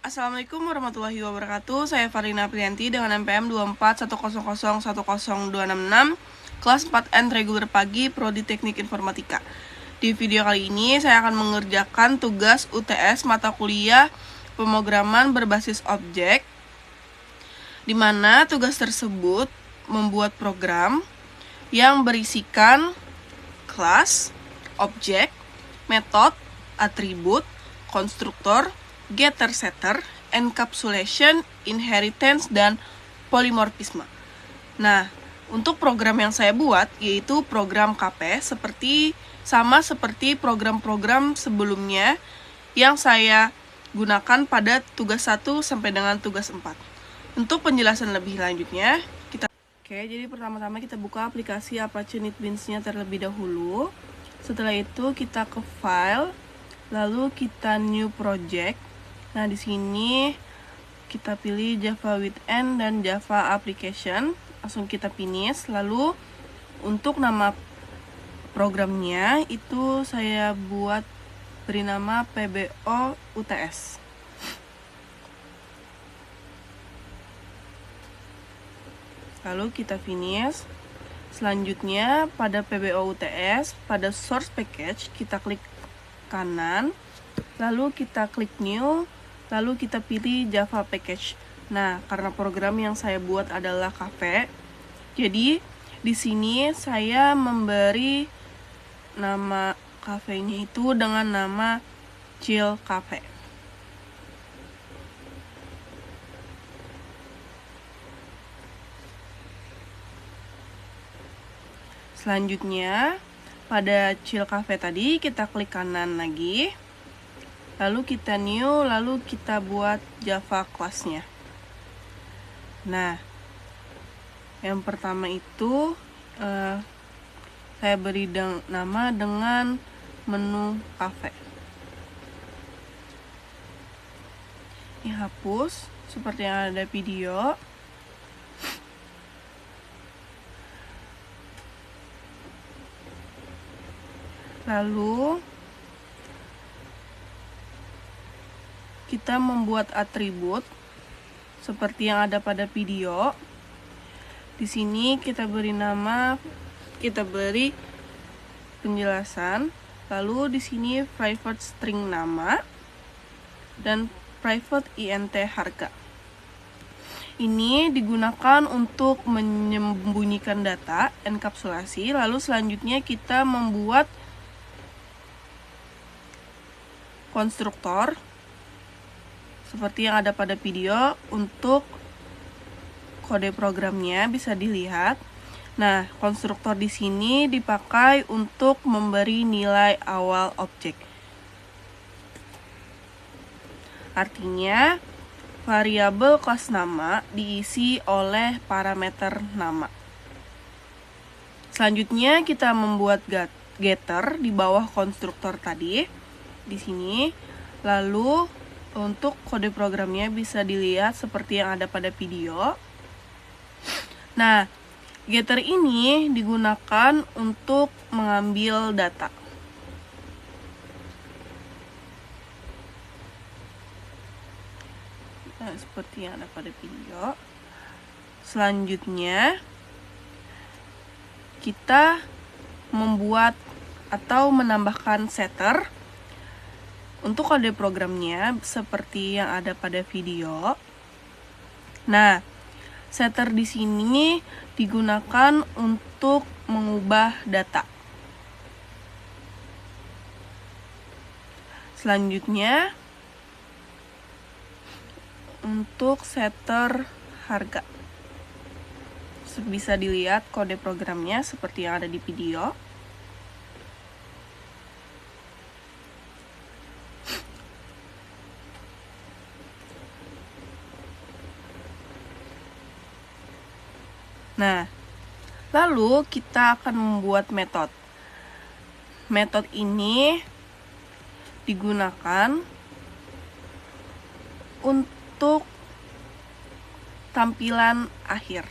Assalamualaikum warahmatullahi wabarakatuh. Saya Farina Priyanti dengan NPM 24100100266, kelas 4N reguler pagi, Prodi Teknik Informatika. Di video kali ini saya akan mengerjakan tugas UTS mata kuliah pemrograman berbasis objek, di mana tugas tersebut membuat program yang berisikan kelas, objek, metode, atribut, konstruktor, getter setter, encapsulation, inheritance, dan polymorphisme. Nah, untuk program yang saya buat yaitu program KP sama seperti program-program sebelumnya yang saya gunakan pada tugas 1 sampai dengan tugas 4. Untuk penjelasan lebih lanjutnya, jadi pertama-tama kita buka aplikasi Apache NetBeans-nya terlebih dahulu. Setelah itu kita ke file, lalu kita new project. Nah, di sini kita pilih Java with N dan Java application. Langsung kita finish. Lalu untuk nama programnya itu saya beri nama PBO UTS. Lalu kita finish. Selanjutnya pada PBO UTS, pada source package kita klik kanan, lalu kita klik new, lalu kita pilih Java package. Nah, karena program yang saya buat adalah cafe, jadi di sini saya memberi nama kafenya itu dengan nama Chill Cafe. Selanjutnya, pada Chill Cafe tadi kita klik kanan lagi, lalu kita new, lalu kita buat Java kelasnya. Nah, yang pertama itu saya beri nama dengan menu cafe. Ini hapus seperti yang ada video. Lalu kita membuat atribut seperti yang ada pada video. Di sini kita beri penjelasan. Lalu di sini private string nama dan private int harga. Ini digunakan untuk menyembunyikan data, enkapsulasi. Lalu selanjutnya kita membuat konstruktor seperti yang ada pada video. Untuk kode programnya bisa dilihat. Nah, konstruktor di sini dipakai untuk memberi nilai awal objek. Artinya, variabel kelas nama diisi oleh parameter nama. Selanjutnya kita membuat getter di bawah konstruktor tadi. Di sini, lalu untuk kode programnya bisa dilihat seperti yang ada pada video. Nah, getter ini digunakan untuk mengambil data. Nah, seperti yang ada pada video. Selanjutnya, kita membuat atau menambahkan setter. Untuk kode programnya seperti yang ada pada video. Nah, setter di sini digunakan untuk mengubah data. Selanjutnya, untuk setter harga. Bisa dilihat kode programnya seperti yang ada di video. Nah, lalu kita akan membuat metode. Metode ini digunakan untuk tampilan akhir.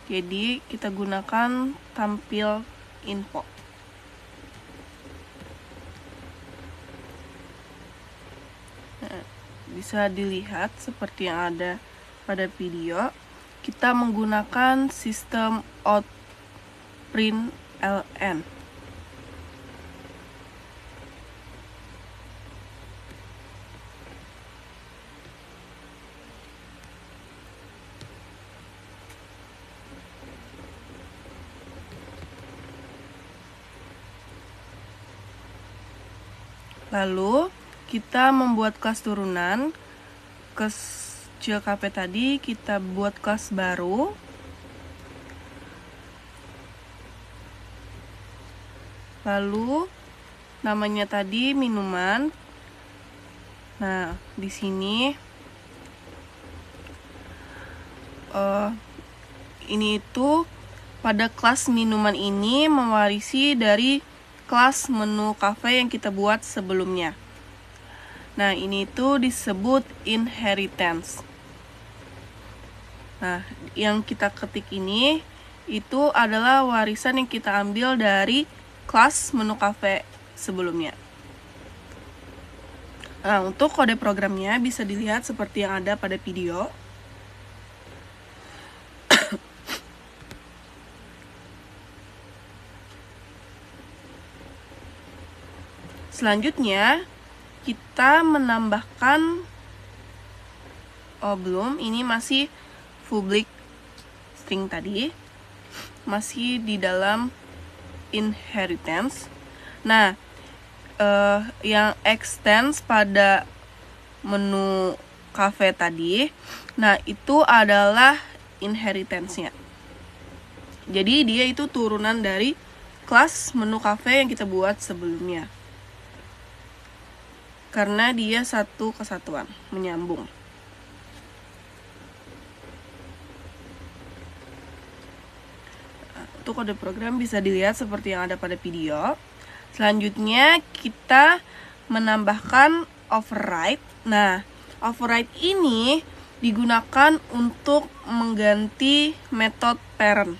Jadi, kita gunakan tampil info. Nah, bisa dilihat seperti yang ada pada video. Kita menggunakan sistem outprintln. Lalu kita membuat kelas turunan. Kecil KP tadi kita buat kelas baru. Lalu namanya tadi minuman. Nah, di sini ini itu pada kelas minuman ini mewarisi dari kelas menu cafe yang kita buat sebelumnya. Nah, ini itu disebut inheritance. Nah, yang kita ketik ini itu adalah warisan yang kita ambil dari kelas menu cafe sebelumnya. Nah, untuk kode programnya bisa dilihat seperti yang ada pada video. Selanjutnya, kita menambahkan, belum, ini masih public string tadi, masih di dalam inheritance. Nah, yang extends pada menu cafe tadi, nah itu adalah inheritance-nya. Jadi dia itu turunan dari kelas menu cafe yang kita buat sebelumnya. Karena dia satu kesatuan, menyambung. Untuk kode program bisa dilihat seperti yang ada pada video. Selanjutnya kita menambahkan override. Nah, override ini digunakan untuk mengganti metode parent.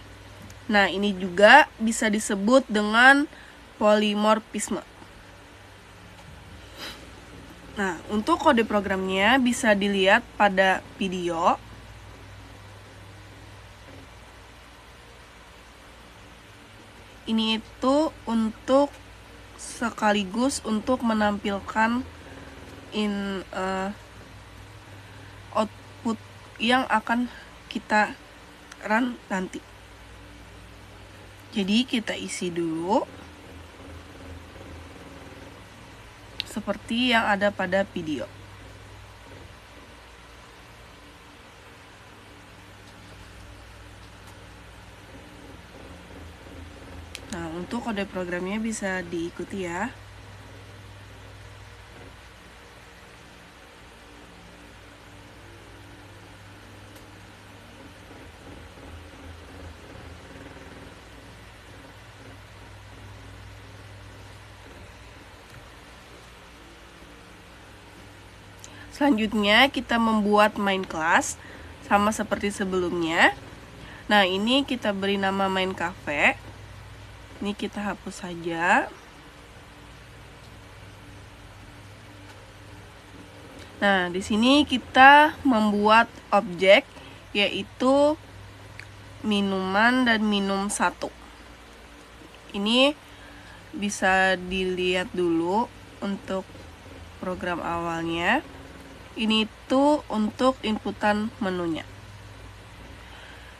Nah, ini juga bisa disebut dengan polymorphisme. Nah, untuk kode programnya bisa dilihat pada video. Ini itu untuk sekaligus untuk menampilkan output yang akan kita run nanti. Jadi kita isi dulu seperti yang ada pada video. Nah, untuk kode programnya bisa diikuti ya. Selanjutnya kita membuat main class sama seperti sebelumnya. Nah, ini kita beri nama main cafe. Ini kita hapus saja. Nah, di sini kita membuat objek yaitu minuman dan minum 1. Ini bisa dilihat dulu untuk program awalnya. Ini itu untuk inputan menunya.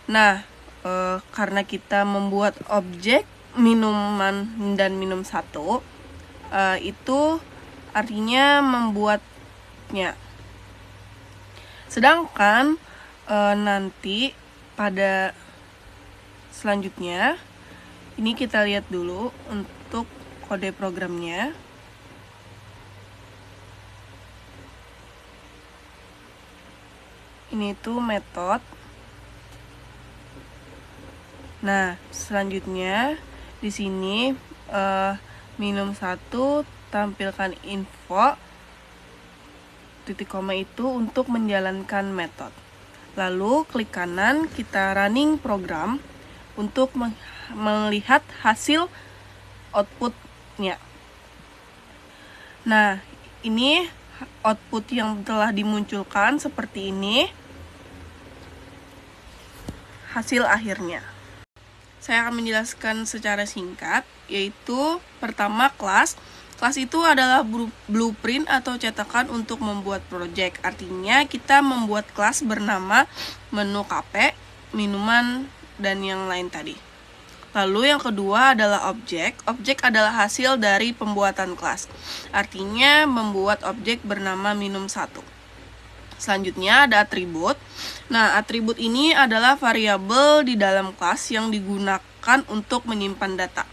Nah, karena kita membuat objek minuman dan minum 1, itu artinya membuatnya. Sedangkan nanti pada selanjutnya, ini kita lihat dulu untuk kode programnya. Ini tuh metode. Nah, selanjutnya di sini minum 1 tampilkan info titik koma itu untuk menjalankan metode. Lalu klik kanan, kita running program untuk melihat hasil outputnya. Nah, ini output yang telah dimunculkan seperti ini hasil akhirnya. Saya akan menjelaskan secara singkat, yaitu pertama kelas. Kelas itu adalah blueprint atau cetakan untuk membuat project. Artinya kita membuat kelas bernama menu kafe, minuman, dan yang lain tadi. Lalu yang kedua adalah objek. Objek adalah hasil dari pembuatan kelas. Artinya membuat objek bernama minum 1. Selanjutnya ada atribut. Nah, atribut ini adalah variabel di dalam kelas yang digunakan untuk menyimpan data.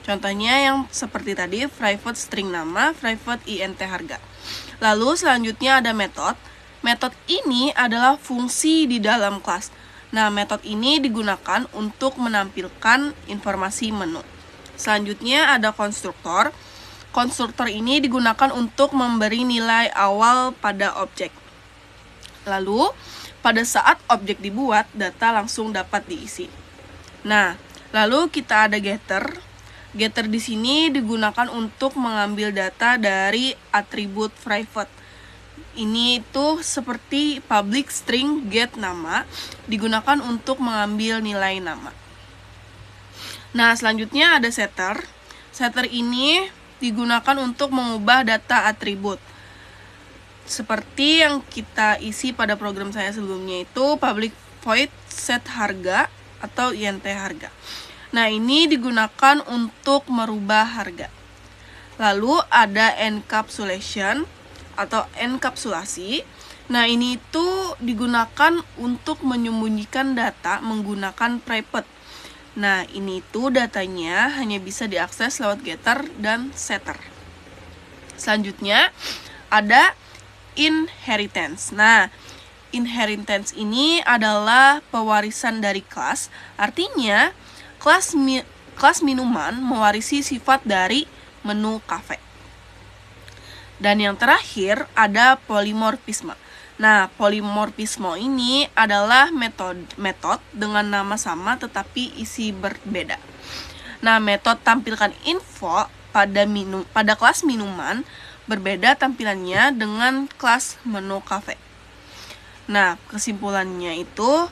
Contohnya yang seperti tadi, private string nama, private int harga. Lalu selanjutnya ada metode. Metode ini adalah fungsi di dalam kelas. Nah, metode ini digunakan untuk menampilkan informasi menu. Selanjutnya ada konstruktor. Konstruktor ini digunakan untuk memberi nilai awal pada objek. Lalu, pada saat objek dibuat, data langsung dapat diisi. Nah, lalu kita ada getter. Getter di sini digunakan untuk mengambil data dari atribut private. Ini itu seperti public string get nama, digunakan untuk mengambil nilai nama. Nah, selanjutnya ada setter. Setter ini digunakan untuk mengubah data atribut. Seperti yang kita isi pada program saya sebelumnya itu public void set harga atau int harga. Nah, ini digunakan untuk merubah harga. Lalu ada encapsulation atau enkapsulasi. Nah, ini itu digunakan untuk menyembunyikan data menggunakan private. Nah, ini itu datanya hanya bisa diakses lewat getter dan setter. Selanjutnya ada inheritance. Nah, inheritance ini adalah pewarisan dari kelas. Artinya, kelas minuman mewarisi sifat dari menu kafe. Dan yang terakhir ada polimorfisme. Nah, polimorfisme ini adalah metode dengan nama sama tetapi isi berbeda. Nah, metode tampilkan info pada kelas minuman berbeda tampilannya dengan kelas menu kafe. Nah, kesimpulannya itu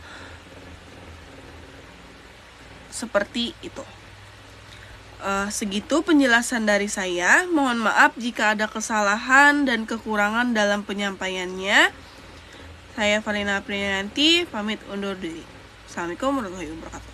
seperti itu. Segitu penjelasan dari saya. Mohon maaf jika ada kesalahan dan kekurangan dalam penyampaiannya. Saya Valina Priyanti, pamit undur diri. Assalamualaikum warahmatullahi wabarakatuh.